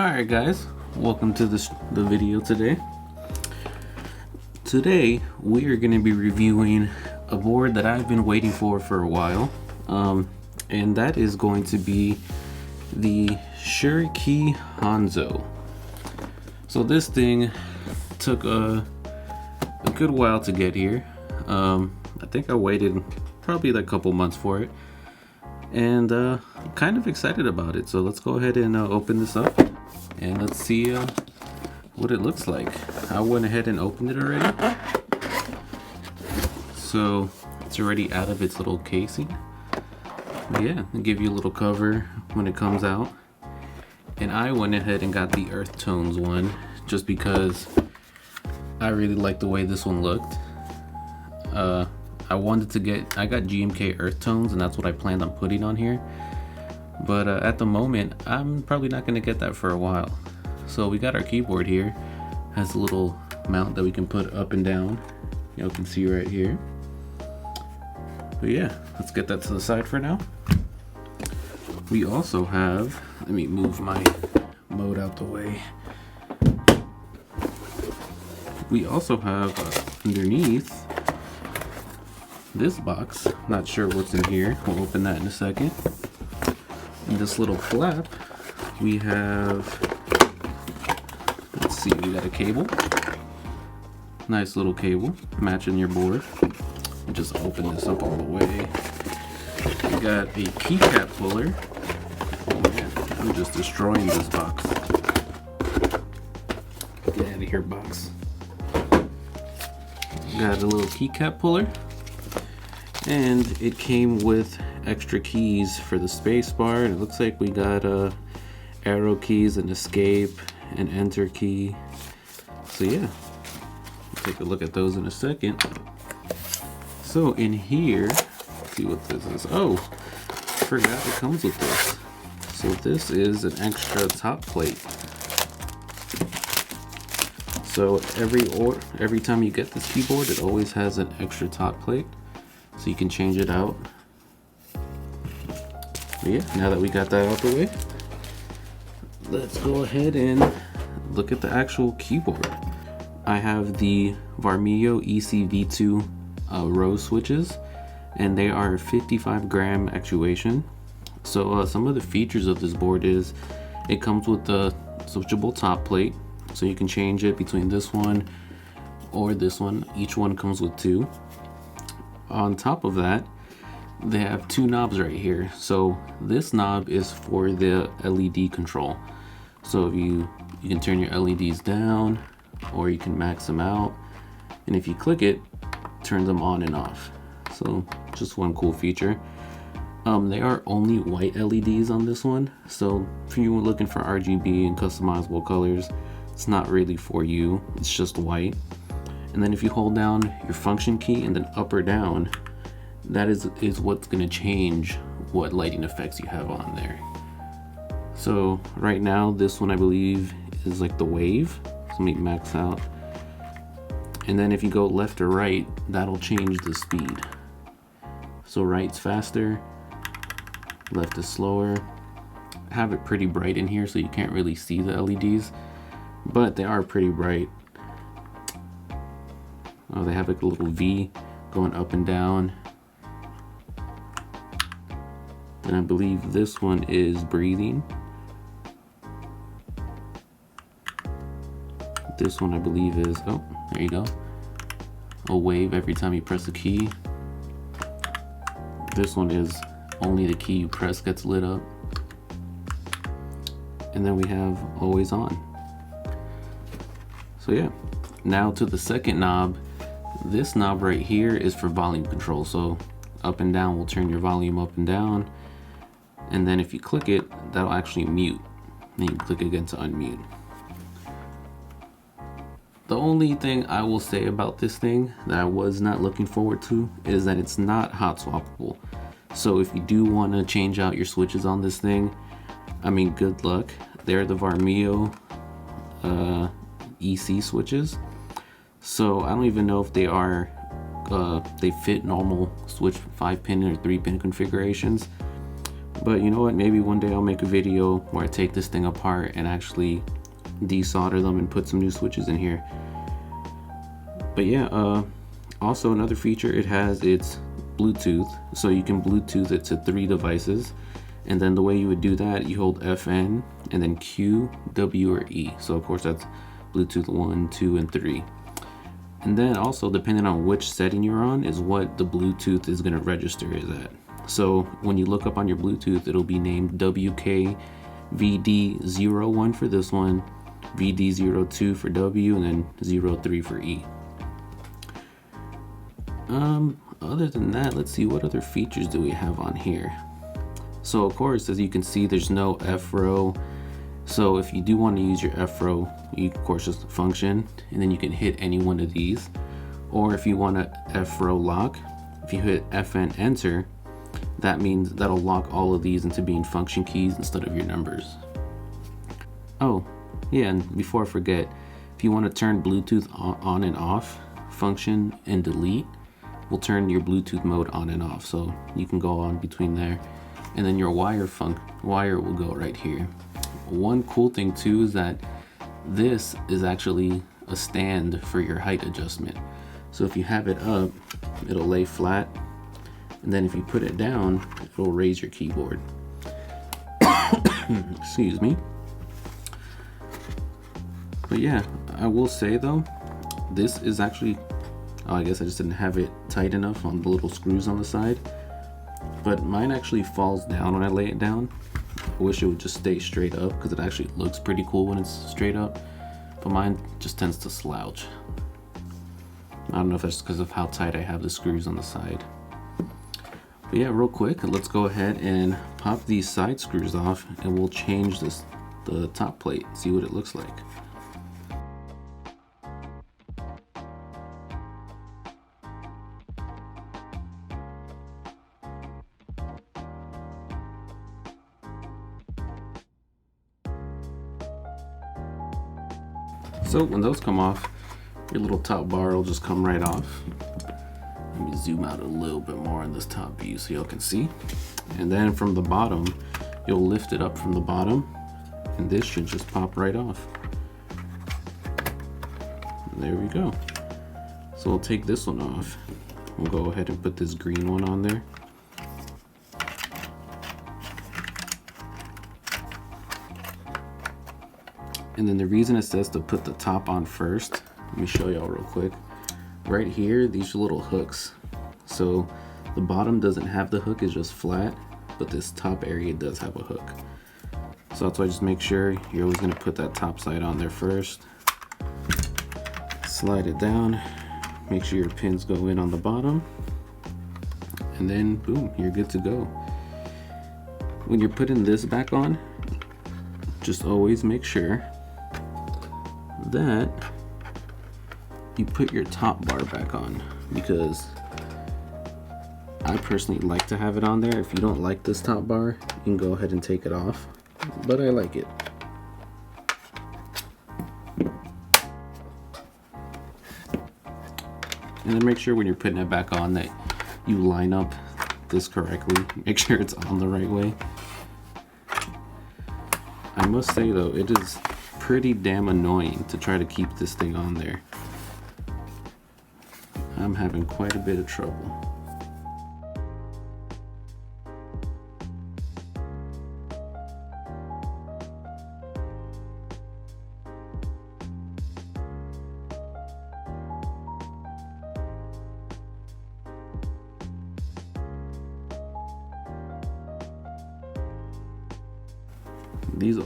Alright guys, welcome to the video today. Today we are going to be reviewing a board that I've been waiting for a while, and that is going to be the Shurikey Hanzo. So this thing took a good while to get here. I think I waited probably like a couple months for it, and I'm kind of excited about it. So let's go ahead and open this up and let's see what it looks like. I went ahead and opened it already, so it's already out of its little casing. But yeah, I'll give you a little cover when it comes out. And I went ahead and got the Earth Tones one just because I really like the way this one looked. I got GMK Earth Tones, and that's what I planned on putting on here. But at the moment, I'm probably not going to get that for a while. So we got our keyboard here. Has a little mount that we can put up and down. You can see right here. But yeah, let's get that to the side for now. We also have, let me move my mode out the way. We also have underneath this box, not sure what's in here. We'll open that in a second. In this little flap, we have, let's see, we got a cable. Nice little cable, matching your board. I'll just open this up all the way. We got a keycap puller. Oh man, I'm just destroying this box. Get out of here, box. Got a little keycap puller. And it came with extra keys for the space bar. And it looks like we got arrow keys, and escape, and enter key. So yeah, we'll take a look at those in a second. So in here, let's see what this is. Oh, I forgot it comes with this. So this is an extra top plate. So every time you get this keyboard, it always has an extra top plate, so you can change it out. But yeah, now that we got that out the way, let's go ahead and look at the actual keyboard. I have the Varmilo ECV2 rose switches, and they are 55 gram actuation. So some of the features of this board is it comes with the switchable top plate, so you can change it between this one or this one. Each one comes with two. On top of that, they have two knobs right here. So this knob is for the LED control. So if you can turn your LEDs down, or you can max them out, and if you click it, turn them on and off. So just one cool feature. They are only white LEDs on this one, so if you were looking for RGB and customizable colors, it's not really for you. It's just white. And then if you hold down your function key and then up or down, that is what's going to change what lighting effects you have on there. So right now, this one I believe is like the wave. So let me max out. And then if you go left or right, that'll change the speed. So right's faster, left is slower. I have it pretty bright in here, so you can't really see the LEDs, but they are pretty bright. Oh, they have like a little V going up and down. And I believe this one is breathing. This one I believe is, oh, there you go, a wave every time you press a key. This one is only the key you press gets lit up. And then we have always on. So yeah, now to the second knob. This knob right here is for volume control. So up and down will turn your volume up and down. And then if you click it, that'll actually mute. Then you click again to unmute. The only thing I will say about this thing that I was not looking forward to is that it's not hot swappable. So if you do want to change out your switches on this thing, I mean, good luck. They're the Varmilo EC switches. So I don't even know if they are, they fit normal switch 5-pin or 3-pin configurations. But you know what, maybe one day I'll make a video where I take this thing apart and actually desolder them and put some new switches in here. But yeah, also another feature, it has its Bluetooth, so you can Bluetooth it to 3 devices. And then the way you would do that, you hold FN and then Q, W, or E. So of course that's Bluetooth 1, 2, and 3. And then also, depending on which setting you're on, is what the Bluetooth is going to register is at. So when you look up on your Bluetooth, it'll be named WKVD01 for this one, VD02 for W, and then 03 for E. Other than that, let's see, what other features do we have on here? So of course, as you can see, there's no F-row. So if you do want to use your F-row, you of course just function, and then you can hit any one of these. Or if you want to F-row lock, if you hit FN enter, that means that'll lock all of these into being function keys instead of your numbers. Oh, yeah, and before I forget, if you want to turn Bluetooth on and off, function and delete will turn your Bluetooth mode on and off, so you can go on between there. And then your wire will go right here. One cool thing too is that this is actually a stand for your height adjustment. So if you have it up, it'll lay flat, and then if you put it down, it'll raise your keyboard. Excuse me. But yeah, I will say though, this is actually, oh, I guess I just didn't have it tight enough on the little screws on the side. But mine actually falls down when I lay it down. I wish it would just stay straight up because it actually looks pretty cool when it's straight up. But mine just tends to slouch. I don't know if that's because of how tight I have the screws on the side. But yeah, real quick, let's go ahead and pop these side screws off and we'll change the top plate, see what it looks like. So when those come off, your little top bar will just come right off. Let me zoom out a little bit more on this top view so y'all can see. And then from the bottom, you'll lift it up from the bottom, and this should just pop right off. And there we go. So we'll take this one off. We'll go ahead and put this green one on there. And then the reason it says to put the top on first, let me show y'all real quick. Right here, these are little hooks. So the bottom doesn't have the hook, it's just flat, but this top area does have a hook. So that's why just make sure you're always gonna put that top side on there first. Slide it down, make sure your pins go in on the bottom, and then boom, you're good to go. When you're putting this back on, just always make sure that you put your top bar back on, because I personally like to have it on there. If you don't like this top bar, you can go ahead and take it off, but I like it. And then make sure when you're putting it back on that you line up this correctly. Make sure it's on the right way. I must say though, it is pretty damn annoying to try to keep this thing on there. I'm having quite a bit of trouble.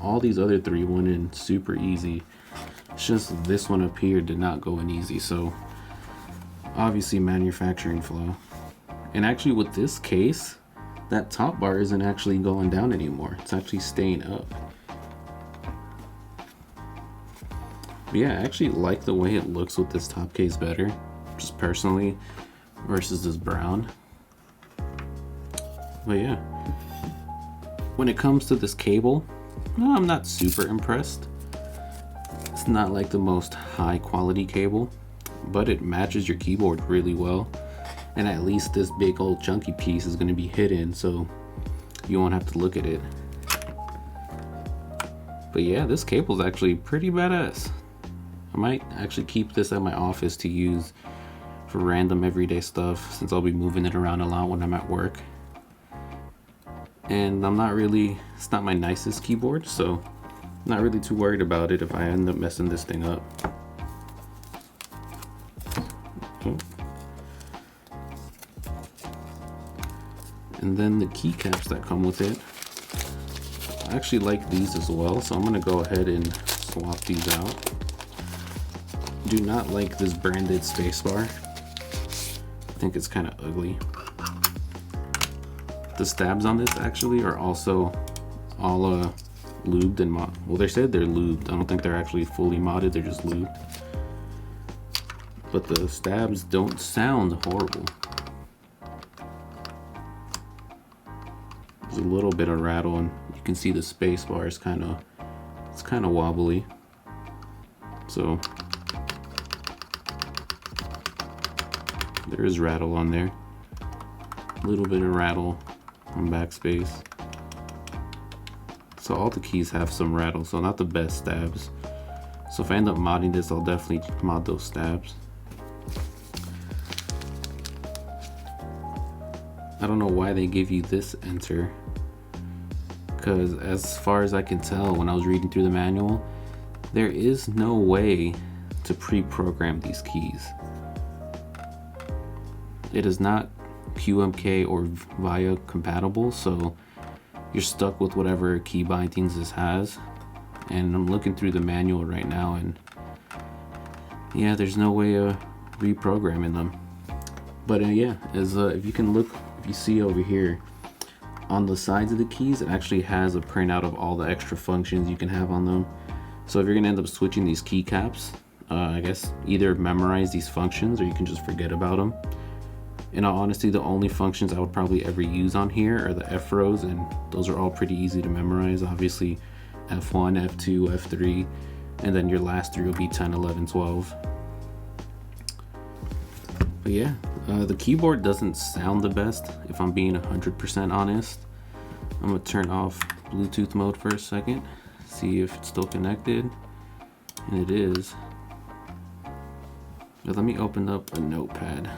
All these other three went in super easy. It's just this one up here did not go in easy, so obviously manufacturing flaw. And actually with this case, that top bar isn't actually going down anymore. It's actually staying up. But yeah, I actually like the way it looks with this top case better, just personally, versus this brown. But yeah, when it comes to this cable, I'm not super impressed. It's not like the most high quality cable, but it matches your keyboard really well. And at least this big old chunky piece is going to be hidden, so you won't have to look at it. But yeah, this cable's actually pretty badass. I might actually keep this at my office to use for random everyday stuff, since I'll be moving it around a lot when I'm at work. And it's not my nicest keyboard, so I'm not really too worried about it if I end up messing this thing up. And then the keycaps that come with it, I actually like these as well, so I'm gonna go ahead and swap these out. Do not like this branded spacebar. I think it's kind of ugly. The stabs on this actually are also all lubed and well, they said they're lubed. I don't think they're actually fully modded, they're just lubed. But the stabs don't sound horrible. There's a little bit of rattle, and you can see the space bar is kind of wobbly. So there is rattle on there. A little bit of rattle on backspace. So all the keys have some rattle, so not the best stabs. So if I end up modding this, I'll definitely mod those stabs. I don't know why they give you this enter, because as far as I can tell when I was reading through the manual, there is no way to pre-program these keys. It is not QMK or VIA compatible, so you're stuck with whatever key bindings this has. And I'm looking through the manual right now, and yeah, there's no way of reprogramming them. But yeah, if you can look, if you see over here on the sides of the keys, it actually has a printout of all the extra functions you can have on them. So if you're gonna end up switching these keycaps, I guess either memorize these functions or you can just forget about them. In all honesty, the only functions I would probably ever use on here are the F rows, and those are all pretty easy to memorize. Obviously F1, F2, F3, and then your last three will be 10, 11, 12. But yeah, the keyboard doesn't sound the best, if I'm being 100% honest. I'm gonna turn off Bluetooth mode for a second, see if it's still connected, and it is. But let me open up a notepad.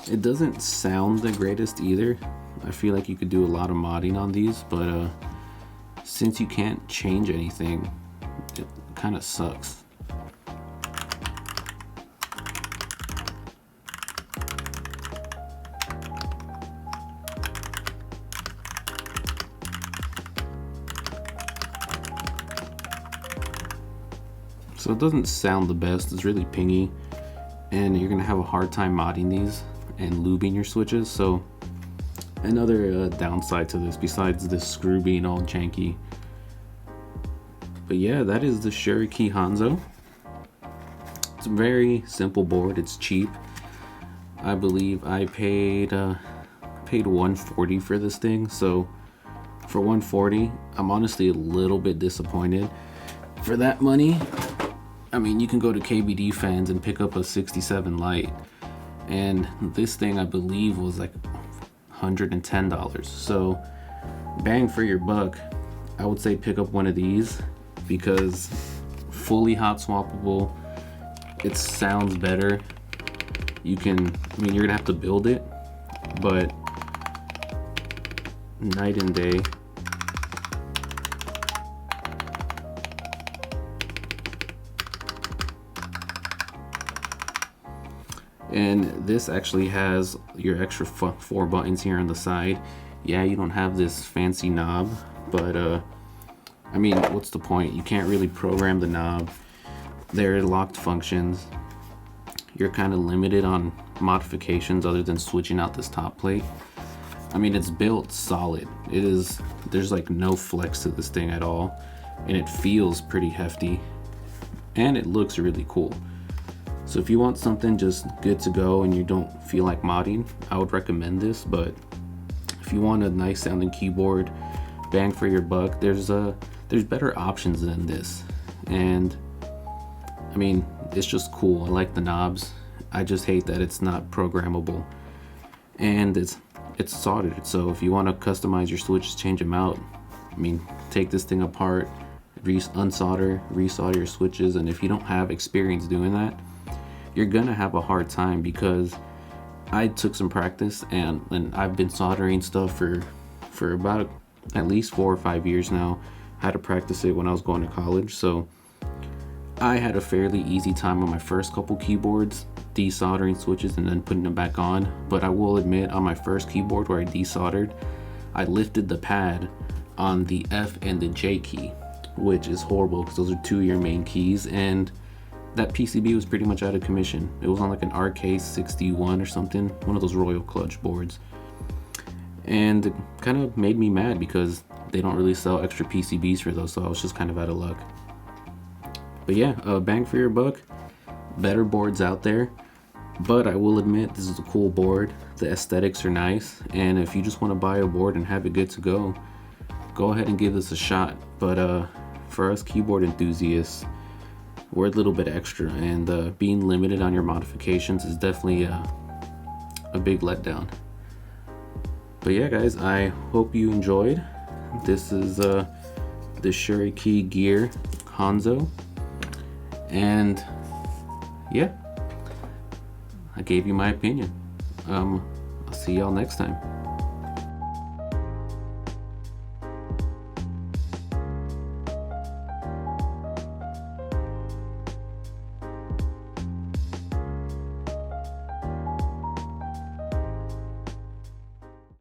It doesn't sound the greatest either. I feel like you could do a lot of modding on these, but since you can't change anything, it kind of sucks. So it doesn't sound the best, it's really pingy, and you're gonna have a hard time modding these and lubing your switches. So another downside to this, besides this screw being all janky. But yeah, that is the Shurikey Hanzo. It's a very simple board, it's cheap. I believe I paid $140 for this thing, so for $140, I'm honestly a little bit disappointed. For that money, I mean, you can go to KBD Fans and pick up a 67 Lite, and this thing I believe was like $110. So bang for your buck. I would say pick up one of these, because fully hot swappable, it sounds better. You can, I mean, you're gonna have to build it, but night and day. And this actually has your extra 4 buttons here on the side. Yeah, you don't have this fancy knob, but I mean, what's the point? You can't really program the knob. They're locked functions. You're kind of limited on modifications other than switching out this top plate. I mean, it's built solid. It is, there's like no flex to this thing at all, and it feels pretty hefty, and it looks really cool. So if you want something just good to go and you don't feel like modding, I would recommend this. But if you want a nice sounding keyboard, bang for your buck, there's better options than this. And I mean, it's just cool. I like the knobs. I just hate that it's not programmable. And it's it's soldered. So if you want to customize your switches, change them out, I mean, take this thing apart, unsolder, resolder your switches, and if you don't have experience doing that, you're gonna have a hard time, because I took some practice and I've been soldering stuff for about at least 4 or 5 years now. I had to practice it when I was going to college, so I had a fairly easy time on my first couple keyboards desoldering switches and then putting them back on. But I will admit, on my first keyboard where I desoldered, I lifted the pad on the F and the J key, which is horrible because those are 2 of your main keys, and that PCB was pretty much out of commission. It was on like an RK61 or something, one of those Royal Clutch boards. And it kind of made me mad because they don't really sell extra PCBs for those, so I was just kind of out of luck. But yeah, bang for your buck, better boards out there. But I will admit, this is a cool board. The aesthetics are nice, and if you just want to buy a board and have it good to go ahead and give this a shot. But for us keyboard enthusiasts, we're a little bit extra, and being limited on your modifications is definitely a big letdown. But yeah, guys, I hope you enjoyed. This is the Shurikey Gear Hanzo, and yeah, I gave you my opinion. I'll see y'all next time.